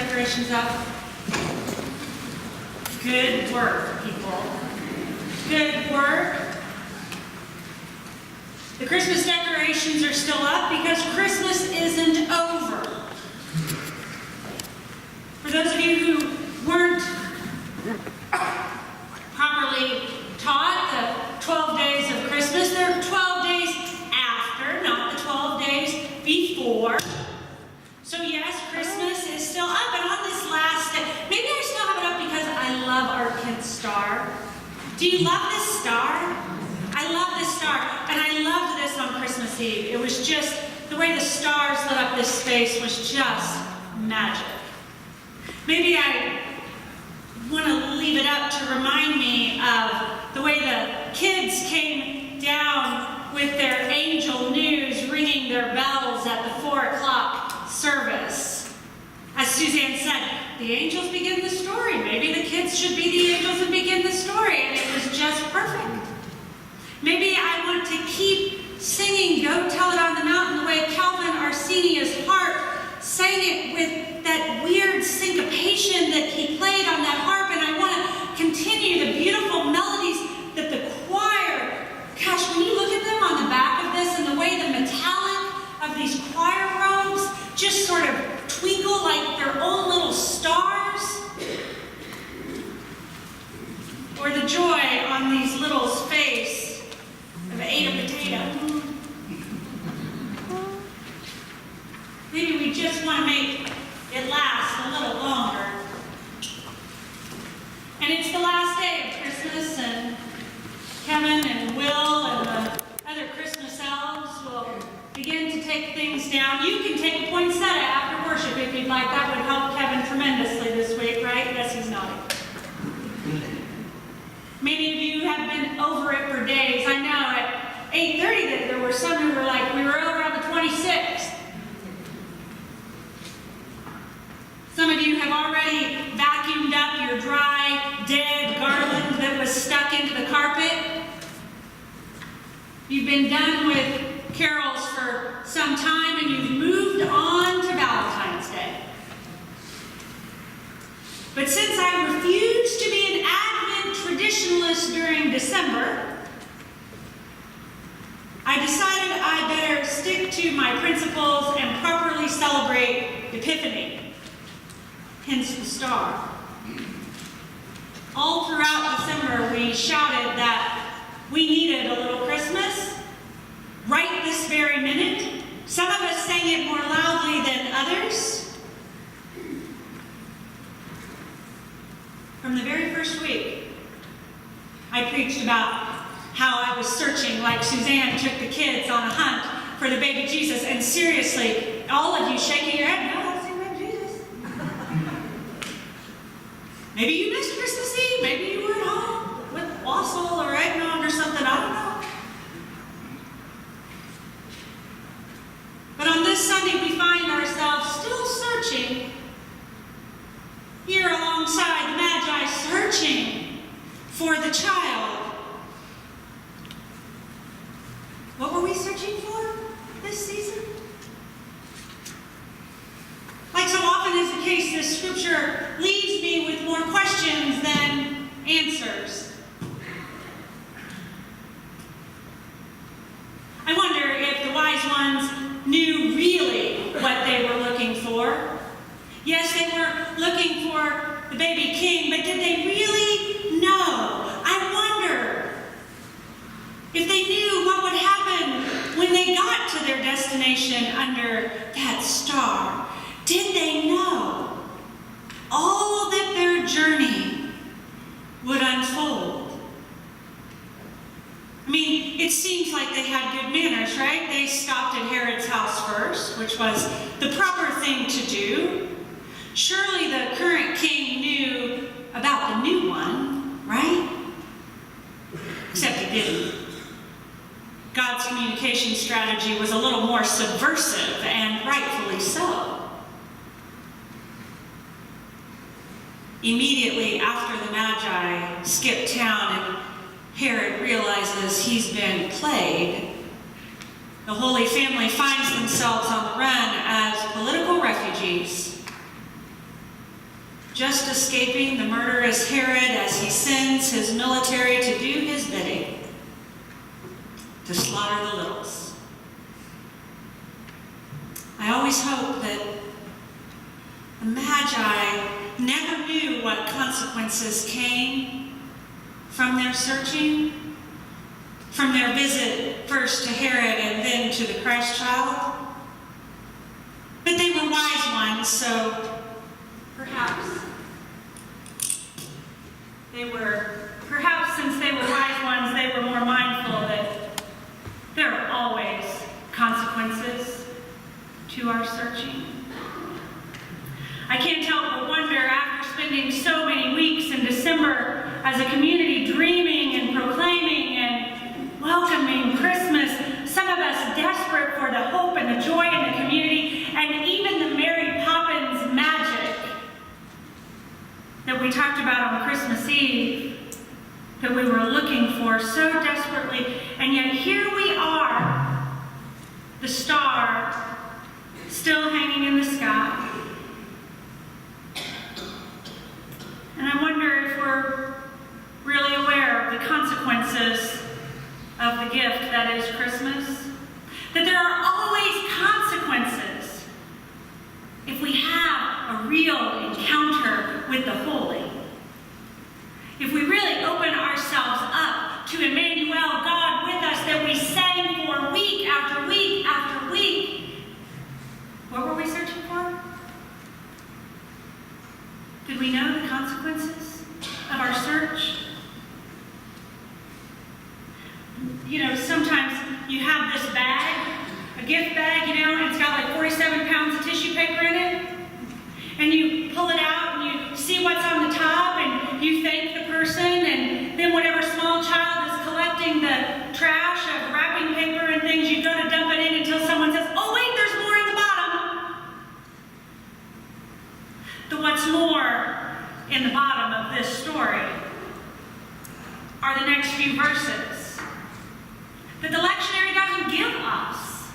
decorations up? Good work, people. Good work. The Christmas decorations are still up because Christmas isn't over. For those of you who weren't properly taught the 12 days of Christmas, there are 12 days after, not the 12 days before. So yes, Christmas is still up, and on this last day, maybe I still have it up because I love our kid's star. Do you love this star? I love this star, and I loved this on Christmas Eve. It was just, the way the stars lit up this space was just magic. Maybe I want to leave it up to remind me of the way the kids came down with their angel news, ringing their bells at the 4 o'clock service. As Suzanne said, the angels begin the story. Maybe the kids should be the angels and begin the story, and it was just perfect. Maybe I want to keep singing Go Tell It on the Mountain the way Calvin Arsenia's harp sang it with that weird syncopation that he played on that harp, and I want to continue the beautiful melodies that the choir, gosh, when you look at them on the back of this and the way the metallic of these choir robes just sort of twinkle like their own little stars, or the joy on these littles' face of ate a potato. Maybe we just want to make it last a little longer. And it's the last day of Christmas, and Kevin and Will and the other Christmas elves will begin to take things down. You can take a poinsettia after worship if you'd like. That would help Kevin tremendously this week, right? Yes, he's nodding. Many of you have been over it for days. I know at 8:30 that there were some who were like, we were over on the 26th. Some of you have already vacuumed up your dry, dead garland that was stuck into the carpet. You've been done with carols for some time, and you've moved on to Valentine's Day. But since I refused to be an Advent traditionalist during December, I decided I better stick to my principles and properly celebrate Epiphany, hence the star. All throughout December, we shouted that we needed a little Christmas right this very minute. Some of us sang it more loudly than others. From the very first week, I preached about how I was searching, like Suzanne took the kids on a hunt for the baby Jesus. And seriously, all of you shaking your head, no, I've seen baby Jesus. Maybe you missed Christmas Eve. Maybe you were at home with wassail or eggnog or something. I don't know. But on this Sunday, we find ourselves still searching here alongside the Magi, searching for the child. What were we searching for this season? Like so often is the case, this scripture leaves me with more questions than answers. I wonder if the wise ones knew really what they were looking for. Yes, they were looking for the baby king, but did they really know? I wonder if they knew what would happen when they got to their destination under that star. Did they know all that their journey would unfold? I mean, it seems like they had good manners, right? They stopped at Herod's house first, which was the proper thing to do. Surely the current king knew about the new one, right? Except he didn't. God's communication strategy was a little more subversive, and rightfully so. Immediately after the Magi skip town and Herod realizes he's been played, the Holy Family finds themselves on the run as political refugees. just escaping the murderous Herod as he sends his military to do his bidding, to slaughter the littles. I always hope that the Magi never knew what consequences came from their searching, from their visit first to Herod and then to the Christ child. But they were wise ones, so perhaps since they were wise ones, they were more mindful that there are always consequences to our searching. I can't help but wonder, after spending so many weeks in December as a community dreaming and proclaiming and welcoming Christmas, some of us desperate for the hope and the joy in the community, and even the Mary Poppins magic that we talked about on Christmas Eve, that we were looking for so desperately, and yet here we are, the star still hanging in the sky. And I wonder if we're really aware of the consequences of the gift that is Christmas. That there are always consequences if we have a real encounter with the Holy. If we really open ourselves up to Emmanuel, God with us, that we sang for week after week after week. What were we searching for? Did we know the consequences of our search? You know, sometimes you have this bag, a gift bag, you know, and it's got like 47 pounds of tissue paper in it. And you pull it out and you see what's on the top and you thank the person, and then whatever small child is collecting the trash of wrapping paper and things, you go to dump it in until someone says, oh wait, there's more in the bottom. The what's more in the bottom of this story are the next few verses that the lectionary doesn't give us.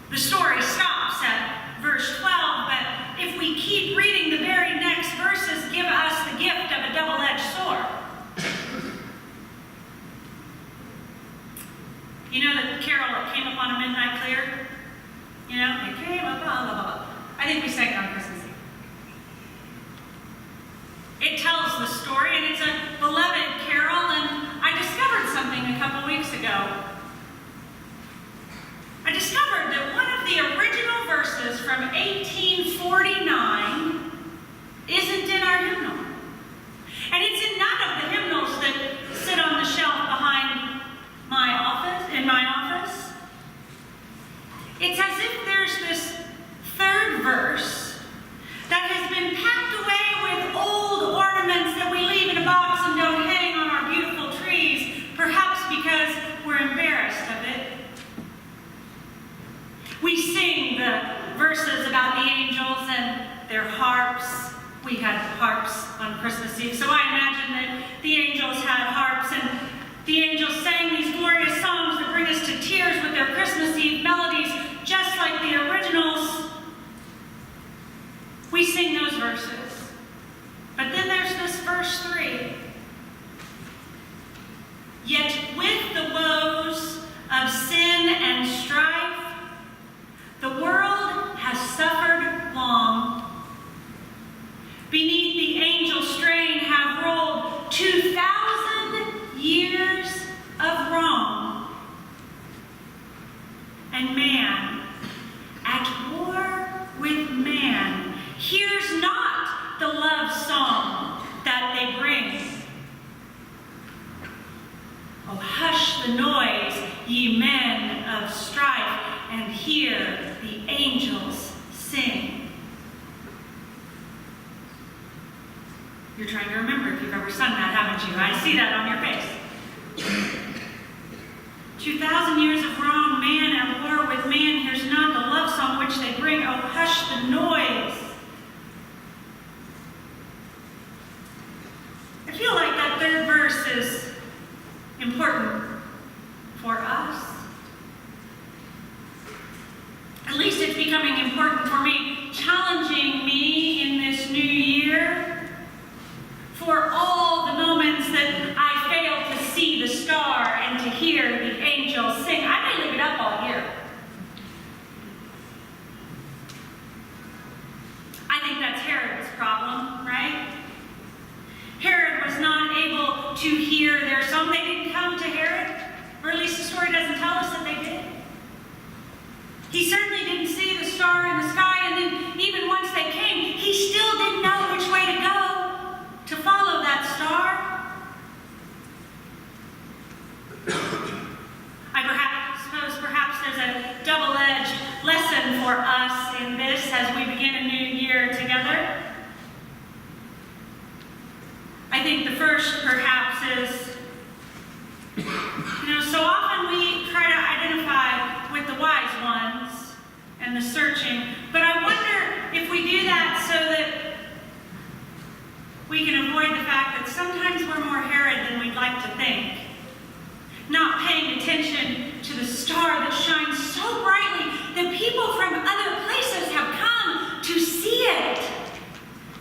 The story stops at verse 12, but if we keep reading, the very next verses give us the gift of a double-edged sword. You know the carol that came upon a midnight clear? You know, it came upon, blah, blah, blah. I think we sang it on Christmas Eve. It tells the story, and it's a beloved carol, and I discovered something a couple weeks ago. I discovered that one of the original verses from 1849 isn't in our hymnal. And it's in none of the hymnals that sit on the shelf behind my office. It's as if there's this third verse that has been packed away with old ornaments that we leave in a box and don't hang on our beautiful trees, perhaps because we're embarrassed of it. We sing the verses about the angels and their harps. We had harps on Christmas Eve, so I imagine that the angels had harps, and the angels sang these glorious songs that bring us to tears with their Christmas Eve melodies, just like the originals. We sing those verses. But then there's this verse 3. Yet with the woes of sin and strife, the world has suffered long. Beneath the angel strain have rolled 2,000 years of wrong. And man, at war with man, hears not the love song that they bring. Oh, hush the noise, ye men of strife, and hear the angels sing. You're trying to remember if you've ever sung that, haven't you? I see that on your face. 2,000 years of wrong, man at war with man hears not the love song which they bring. Oh, hush the noise. I feel like that third verse is important for us. At least it's becoming important for me, challenging me in this new hear the angels sing. I may leave it up all year. I think that's Herod's problem, right? Herod was not able to hear their song. They didn't come to Herod, or at least the story doesn't tell us that they did. He certainly didn't see the star in the sky, and then even once they came, he still didn't know which way to go to follow that star. I suppose perhaps there's a double-edged lesson for us in this as we begin a new year together. I think the first, perhaps, is, so often we try to identify with the wise ones and the searching, but I wonder if we do that so that we can avoid the fact that sometimes we're more Herod than we'd like to think. Not paying attention to the star that shines so brightly that people from other places have come to see it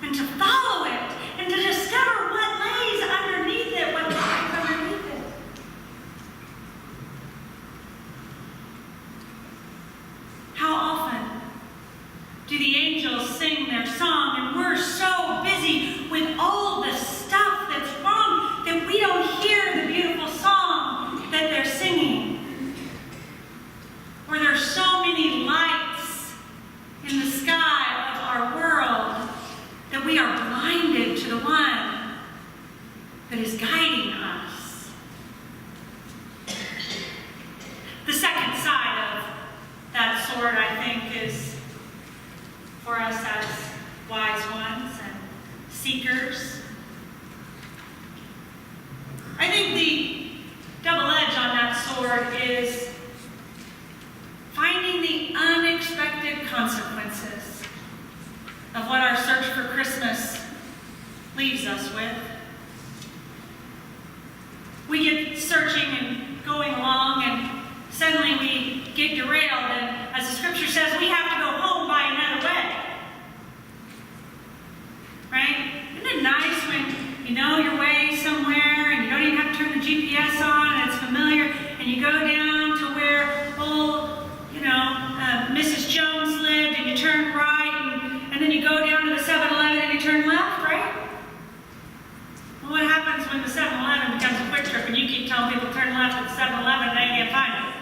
and to follow it and to discover what lays underneath it, what lies underneath it. How often do the angels sing their song and we're so busy with all the stuff that's wrong that we don't hear the beautiful song that they're singing? Or there's so many lights in the sky of our world that we are blinded to the one that is guiding us. The second side of that sword, I think, is for us as wise ones and seekers. I think the double edge on that sword is finding the unexpected consequences of what our search for Christmas leaves us with. We get searching and going along, and suddenly we get derailed, and as the scripture says, we have to go home by another way. Right? Isn't it nice when you know your way somewhere and you don't even have to turn the GPS on and it's familiar, and you go down to where old, Mrs. Jones lived, and you turn right, and then you go down to the 7-Eleven and you turn left, right? Well, what happens when the 7-Eleven becomes a quick trip and you keep telling people to turn left at the 7-Eleven and they can't find it?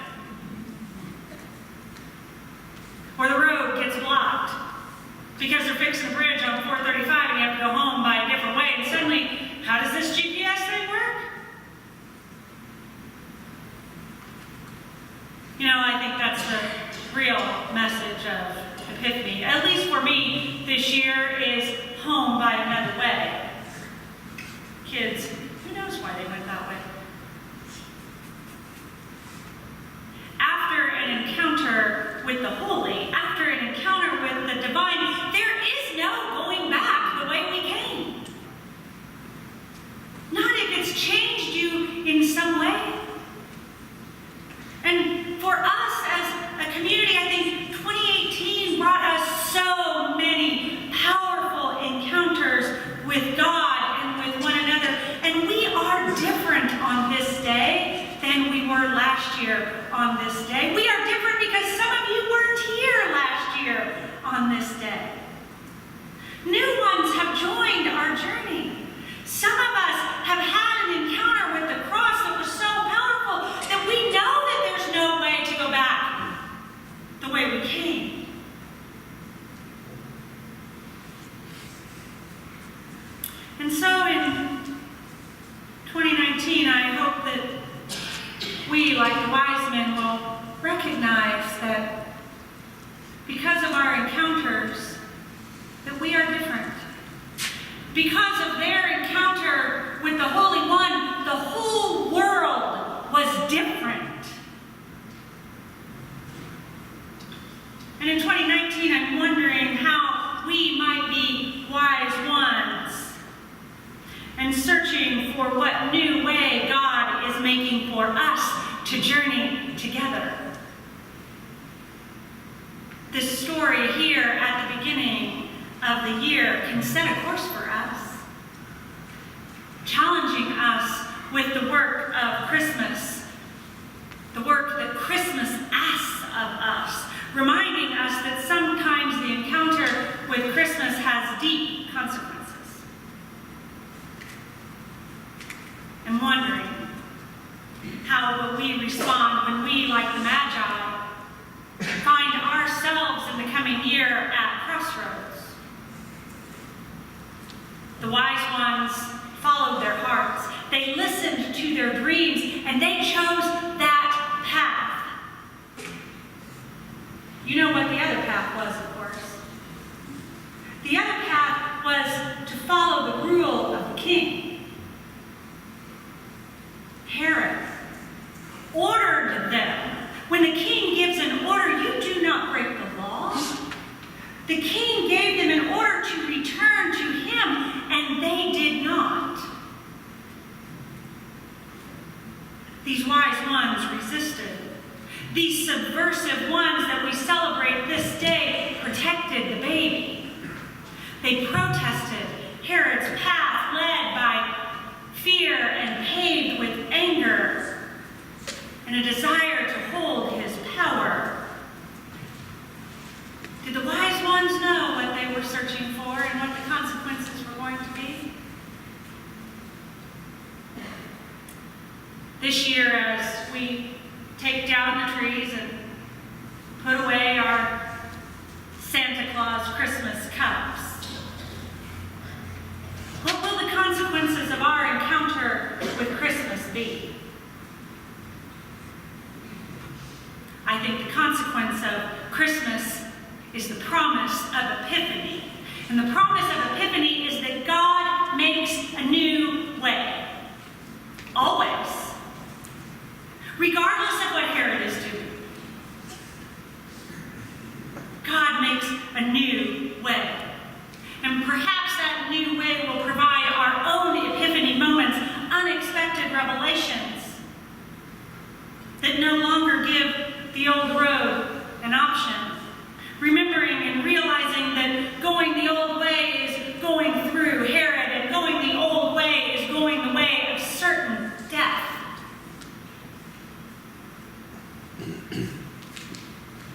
Or the road gets blocked because they're fixing a bridge on 435 and you have to go home by a different way, and suddenly, how does this GPS thing work? I think that's the real message of Epiphany, at least for me this year, is home by another way. Kids, who knows why they went that way? After an encounter with the holy, after an encounter with the divine, there is no going back the way we came. Not if it's changed you in some way. And for us as a community, I think 2018 brought us so many powerful encounters with God and with one another. And we are different on this day than we were last year on this day. We are different because some of you weren't here last year on this day. New ones have joined our journey. Some of us have had an encounter with the cross that was so powerful that we know that there's no way to go back the way we came. And so in 2019, I hope that we, like the wise men, will recognize that because of our encounters, that we are different. Because of their encounter with the Holy One, the whole world was different. And in 2019, I'm wondering how we might be wise ones and searching for what new way God is making for us to journey together. This story here at the beginning of the year can set a course for us, challenging us with the work of Christmas Christmas asks of us, reminding us that sometimes the encounter with Christmas has deep consequences. I'm wondering, how will we respond when we, like the Magi, find ourselves in the coming year at crossroads? The wise ones followed their hearts. They listened to their dreams, and they chose that path. You know what the other path was, of course. The other path was to follow the rule of the king. Herod ordered them. When the king gives an order, you do not break the law. The king gave them an order to return to him, and they did not. These wise ones resisted. These subversive ones that we celebrate this day protected the baby. They protested Herod's path led by fear and paved with anger and a desire to hold his power. Did the wise ones know what they were searching for and what the consequences were going to be? This year, as we take down the trees and put away our Santa Claus Christmas cups, what will the consequences of our encounter with Christmas be? I think the consequence of Christmas is the promise of Epiphany. And the promise of Epiphany is that God makes a new way. Always. Regardless of what Herod is doing. God makes a new way. And perhaps that new way will provide our own Epiphany moments, unexpected revelations that no longer give the old road an option. Remembering and realizing that going the old way is going through Herod, and going the old way is going the way of certain death.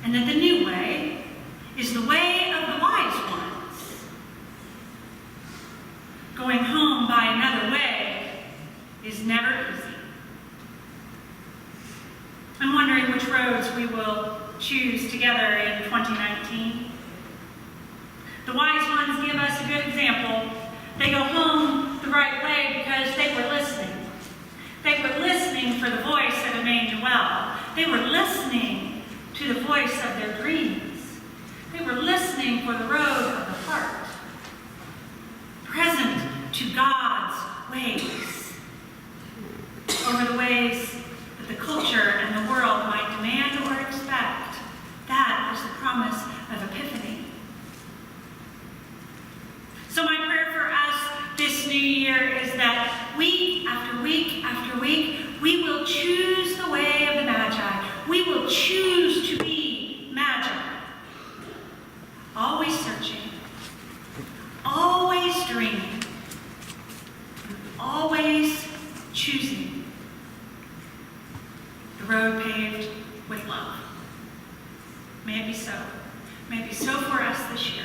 And that the new way is the way of the wise ones. Going home by another way is never easy. I'm wondering which roads we will choose together in 2019. The wise ones give us a good example. They go home the right way because they were listening. They were listening for the voice of Emmanuel. They were listening to the voice of their dreams. They were listening for the road of the heart. Present to God's ways over the ways that the culture and the world might demand or expect. That is the promise of Epiphany. So my prayer for us this new year is that week after week after week, we will choose the way of the Magi. We will choose to be Magi. Always searching, always dreaming, always choosing the road paved with love. May it be so. May it be so for us this year.